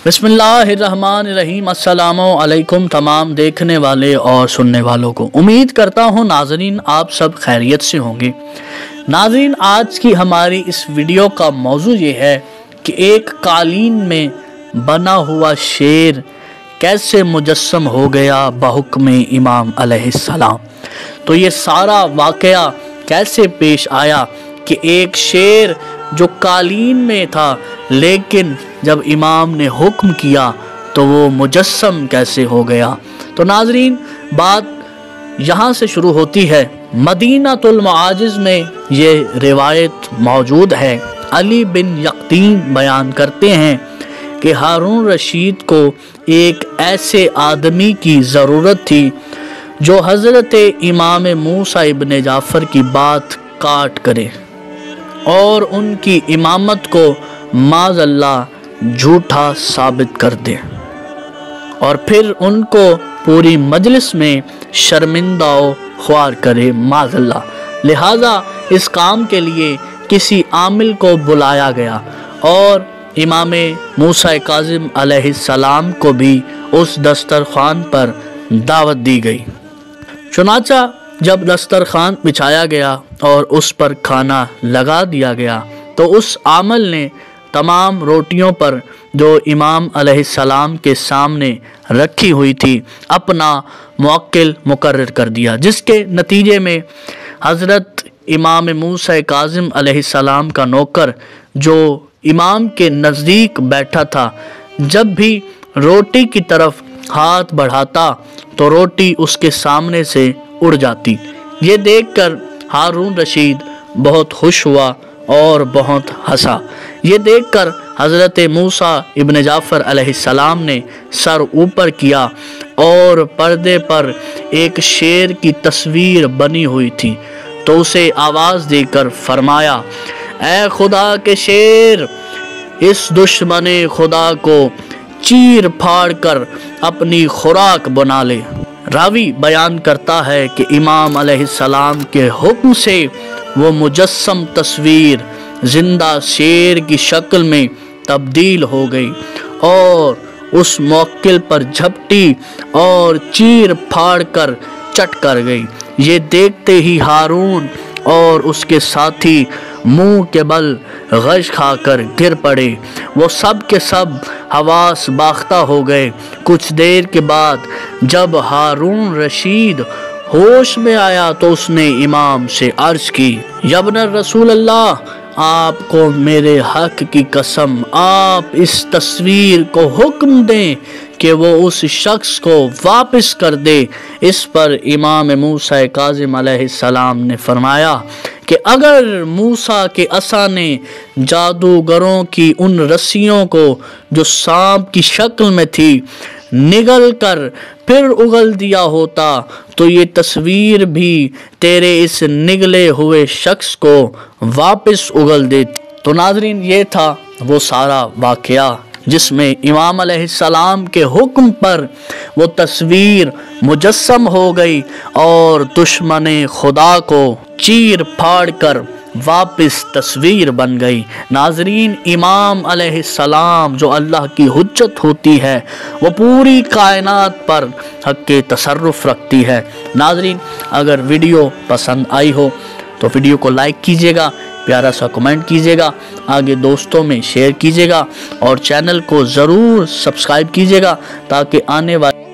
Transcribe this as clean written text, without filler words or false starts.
बिस्मिल्लाहिर्रहमानिर्रहीम। अस्सलामु अलैकुम तमाम देखने वाले और सुनने वालों को। उम्मीद करता हूँ नाज़रीन आप सब खैरियत से होंगे। नाज़रीन आज की हमारी इस वीडियो का मौजू ये है कि एक कालीन में बना हुआ शेर कैसे मुजस्सम हो गया बहुक्म इमाम अलैहिस्सलाम। तो ये सारा वाक़या कैसे पेश आया कि एक शेर जो कालीन में था लेकिन जब इमाम ने हुक्म किया तो वो मुजस्सम कैसे हो गया। तो नाज़रीन बात यहाँ से शुरू होती है। मदीनातुल मुआजिज़ में ये रिवायत मौजूद है। अली बिन यक़तीन बयान करते हैं कि हारून रशीद को एक ऐसे आदमी की ज़रूरत थी जो हज़रत इमाम मूसा इब्न जाफ़र की बात काट करे और उनकी इमामत को माज़अल्लाह झूठा साबित कर दे और फिर उनको पूरी मजलिस में शर्मिंदा ख्वार करे माज़अल्लाह। लिहाजा इस काम के लिए किसी आमिल को बुलाया गया और इमाम मूसा काज़िम अलैहिस्सलाम को भी उस दस्तरखान पर दावत दी गई। चुनाचा जब दस्तरखान बिछाया गया और उस पर खाना लगा दिया गया तो उस आमिल ने तमाम रोटियों पर जो इमाम अलैहिस्सलाम के सामने रखी हुई थी अपना मुवक्किल मुकर्रर कर दिया, जिसके नतीजे में हज़रत इमाम मूसा काज़िम अलैहिस्सलाम का नौकर जो इमाम के नज़दीक बैठा था जब भी रोटी की तरफ हाथ बढ़ाता तो रोटी उसके सामने से उड़ जाती। ये देखकर हारून रशीद बहुत खुश हुआ और बहुत हंसा। ये देखकर हज़रत मूसा इब्न जाफ़र अलैहिस्सलाम ने सर ऊपर किया और पर्दे पर एक शेर की तस्वीर बनी हुई थी तो उसे आवाज़ देकर फरमाया, ऐ खुदा के शेर, इस दुश्मने खुदा को चीर फाड़ कर अपनी खुराक बना ले। रावी बयान करता है कि इमाम अलैहिस्सलाम के हुक्म से वो मुजस्सम तस्वीर जिंदा शेर की शक्ल में तब्दील हो गई और उस मुवक्किल पर झपटी और चीर फाड़ कर चट कर गई। ये देखते ही हारून और उसके साथी मुंह के बल गश खाकर गिर पड़े। वो सब के सब हवास बाख्ता हो गए। कुछ देर के बाद जब हारून रशीद होश में आया तो उसने इमाम से अर्ज की, यब्न रसूल अल्लाह, आपको मेरे हक की कसम आप इस तस्वीर को हुक्म दें कि वो उस शख्स को वापस कर दे। इस पर इमाम मूसा काज़िम अलैहिस्सलाम ने फरमाया कि अगर मूसा के असा ने जादूगरों की उन रस्सियों को जो सांप की शक्ल में थी निगल कर फिर उगल दिया होता तो ये तस्वीर भी तेरे इस निगले हुए शख्स को वापस उगल देती। तो नाज़रीन ये था वो सारा वाक़या जिसमें इमाम अलैहिस्सलाम के हुक्म पर वो तस्वीर मुजस्सम हो गई और दुश्मने खुदा को चीर फाड़ कर वापस तस्वीर बन गई। नाज़रीन इमाम अलैहिस्सलाम जो अल्लाह की हुज्जत होती है वो पूरी कायनात पर हक के तसर्रुफ़ रखती है। नाज़रीन अगर वीडियो पसंद आई हो तो वीडियो को लाइक कीजिएगा, प्यारा सा कमेंट कीजिएगा, आगे दोस्तों में शेयर कीजिएगा और चैनल को ज़रूर सब्सक्राइब कीजिएगा ताकि आने वाले